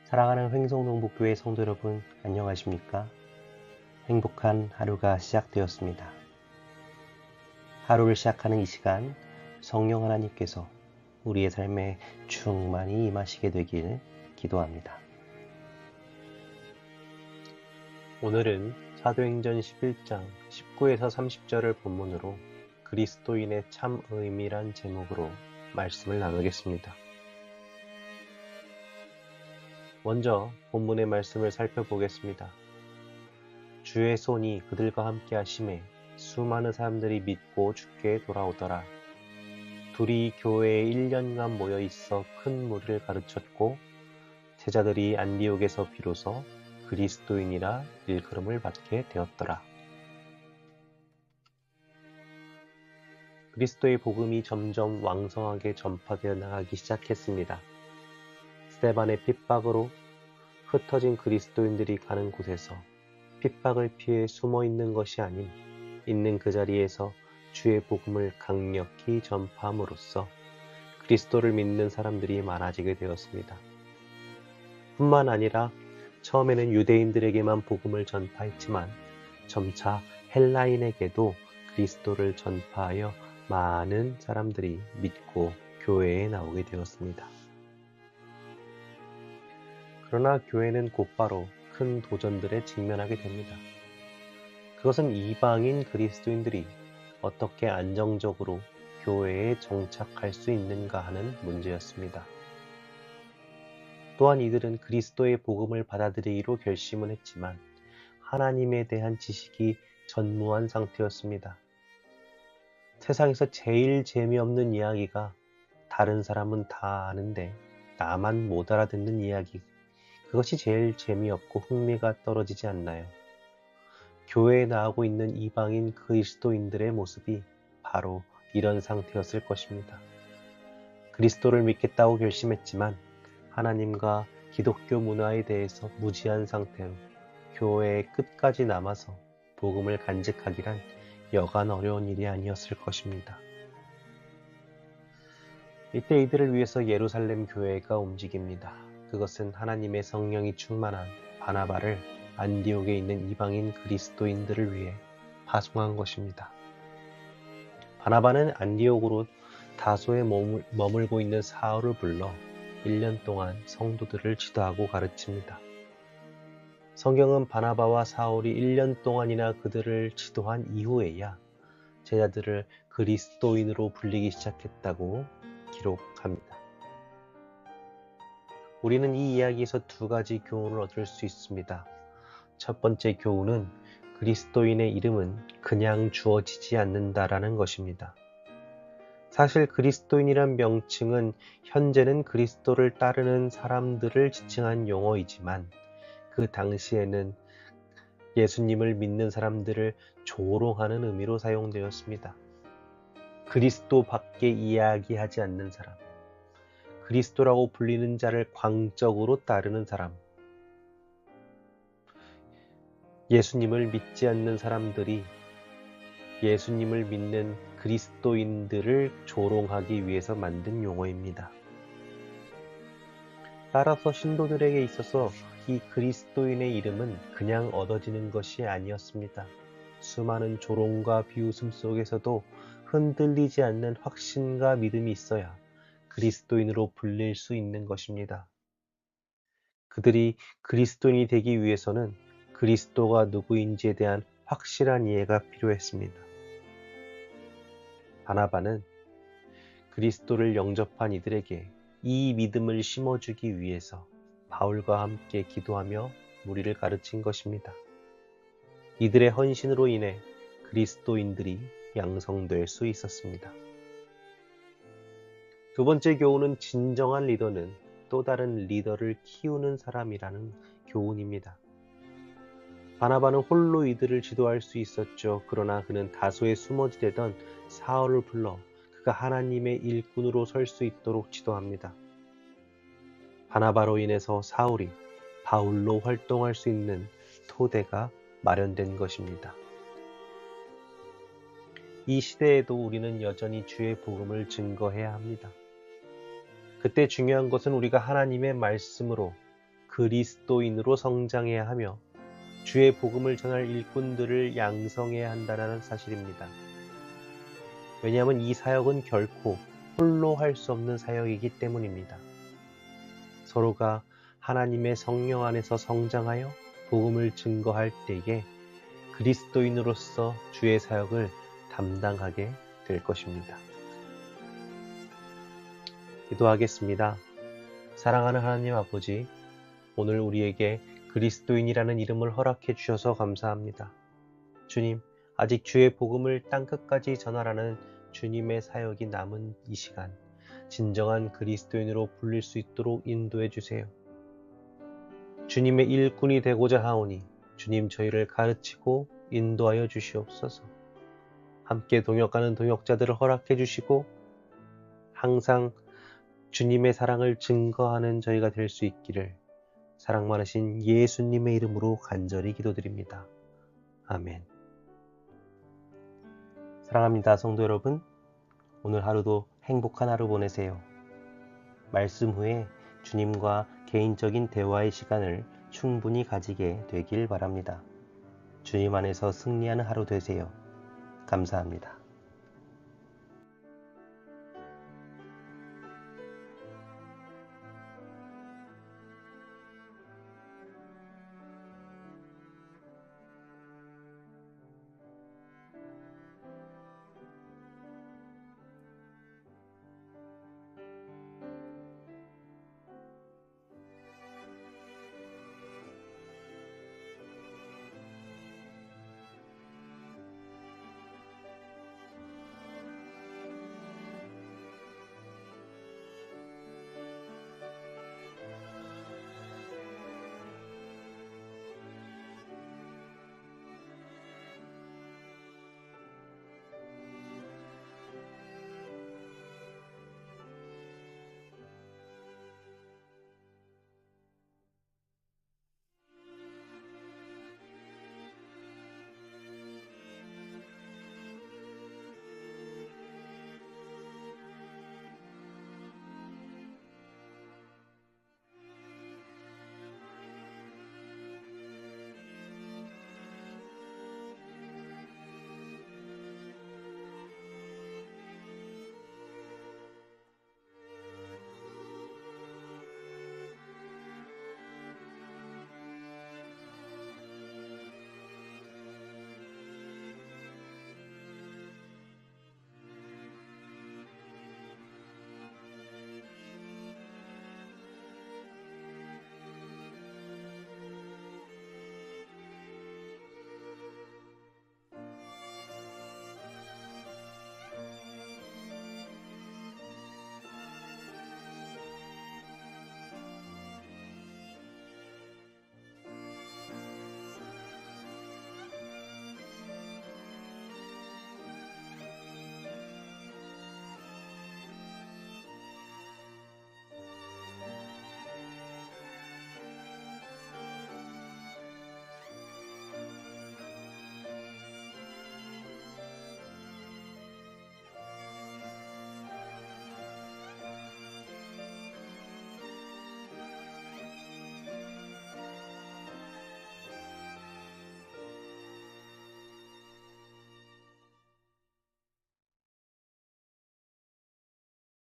사랑하는 횡성동북교회 성도 여러분, 안녕하십니까? 행복한 하루가 시작되었습니다. 하루를 시작하는 이 시간, 성령 하나님께서 우리의 삶에 충만히 임하시게 되길 기도합니다. 오늘은 사도행전 11장 19에서 30절을 본문으로 그리스도인의 참 의미란 제목으로 말씀을 나누겠습니다. 먼저 본문의 말씀을 살펴보겠습니다. 주의 손이 그들과 함께 하심에 수많은 사람들이 믿고 주께 돌아오더라. 둘이 교회에 1년간 모여 있어 큰 무리를 가르쳤고 제자들이 안디옥에서 비로소 그리스도인이라 일컬음을 받게 되었더라. 그리스도의 복음이 점점 왕성하게 전파되어 나가기 시작했습니다. 스데반의 핍박으로 흩어진 그리스도인들이 가는 곳에서 핍박을 피해 숨어 있는 것이 아닌 있는 그 자리에서 주의 복음을 강력히 전파함으로써 그리스도를 믿는 사람들이 많아지게 되었습니다. 뿐만 아니라 처음에는 유대인들에게만 복음을 전파했지만 점차 헬라인에게도 그리스도를 전파하여 많은 사람들이 믿고 교회에 나오게 되었습니다. 그러나 교회는 곧바로 큰 도전들에 직면하게 됩니다. 그것은 이방인 그리스도인들이 어떻게 안정적으로 교회에 정착할 수 있는가 하는 문제였습니다. 또한 이들은 그리스도의 복음을 받아들이기로 결심은 했지만 하나님에 대한 지식이 전무한 상태였습니다. 세상에서 제일 재미없는 이야기가 다른 사람은 다 아는데 나만 못 알아듣는 이야기, 그것이 제일 재미없고 흥미가 떨어지지 않나요? 교회에 나오고 있는 이방인 그리스도인들의 모습이 바로 이런 상태였을 것입니다. 그리스도를 믿겠다고 결심했지만 하나님과 기독교 문화에 대해서 무지한 상태로 교회의 끝까지 남아서 복음을 간직하기란 여간 어려운 일이 아니었을 것입니다. 이때 이들을 위해서 예루살렘 교회가 움직입니다. 그것은 하나님의 성령이 충만한 바나바를 안디옥에 있는 이방인 그리스도인들을 위해 파송한 것입니다. 바나바는 안디옥으로 다소에 머물고 있는 사울을 불러 1년 동안 성도들을 지도하고 가르칩니다. 성경은 바나바와 사울이 1년 동안이나 그들을 지도한 이후에야 제자들을 그리스도인으로 불리기 시작했다고 기록합니다. 우리는 이 이야기에서 두 가지 교훈을 얻을 수 있습니다. 첫 번째 교훈은 그리스도인의 이름은 그냥 주어지지 않는다라는 것입니다. 사실 그리스도인이란 명칭은 현재는 그리스도를 따르는 사람들을 지칭한 용어이지만 그 당시에는 예수님을 믿는 사람들을 조롱하는 의미로 사용되었습니다. 그리스도 밖에 이야기하지 않는 사람, 그리스도라고 불리는 자를 광적으로 따르는 사람, 예수님을 믿지 않는 사람들이 예수님을 믿는 그리스도인들을 조롱하기 위해서 만든 용어입니다. 따라서 신도들에게 있어서 이 그리스도인의 이름은 그냥 얻어지는 것이 아니었습니다. 수많은 조롱과 비웃음 속에서도 흔들리지 않는 확신과 믿음이 있어야 그리스도인으로 불릴 수 있는 것입니다. 그들이 그리스도인이 되기 위해서는 그리스도가 누구인지에 대한 확실한 이해가 필요했습니다. 바나바는 그리스도를 영접한 이들에게 이 믿음을 심어주기 위해서 바울과 함께 기도하며 무리를 가르친 것입니다. 이들의 헌신으로 인해 그리스도인들이 양성될 수 있었습니다. 두 번째 교훈은 진정한 리더는 또 다른 리더를 키우는 사람이라는 교훈입니다. 바나바는 홀로 이들을 지도할 수 있었죠. 그러나 그는 다소에 숨어지려던 사울을 불러 그가 하나님의 일꾼으로 설 수 있도록 지도합니다. 바나바로 인해서 사울이 바울로 활동할 수 있는 토대가 마련된 것입니다. 이 시대에도 우리는 여전히 주의 복음을 증거해야 합니다. 그때 중요한 것은 우리가 하나님의 말씀으로 그리스도인으로 성장해야 하며 주의 복음을 전할 일꾼들을 양성해야 한다는 사실입니다. 왜냐하면 이 사역은 결코 홀로 할 수 없는 사역이기 때문입니다. 서로가 하나님의 성령 안에서 성장하여 복음을 증거할 때에 그리스도인으로서 주의 사역을 담당하게 될 것입니다. 기도하겠습니다. 사랑하는 하나님 아버지, 오늘 우리에게 그리스도인이라는 이름을 허락해 주셔서 감사합니다. 주님, 아직 주의 복음을 땅끝까지 전하라는 주님의 사역이 남은 이 시간, 진정한 그리스도인으로 불릴 수 있도록 인도해 주세요. 주님의 일꾼이 되고자 하오니 주님 저희를 가르치고 인도하여 주시옵소서. 함께 동역하는 동역자들을 허락해 주시고 항상 주님의 사랑을 증거하는 저희가 될 수 있기를 사랑 많으신 예수님의 이름으로 간절히 기도드립니다. 아멘. 사랑합니다, 성도 여러분. 오늘 하루도 행복한 하루 보내세요. 말씀 후에 주님과 개인적인 대화의 시간을 충분히 가지게 되길 바랍니다. 주님 안에서 승리하는 하루 되세요. 감사합니다.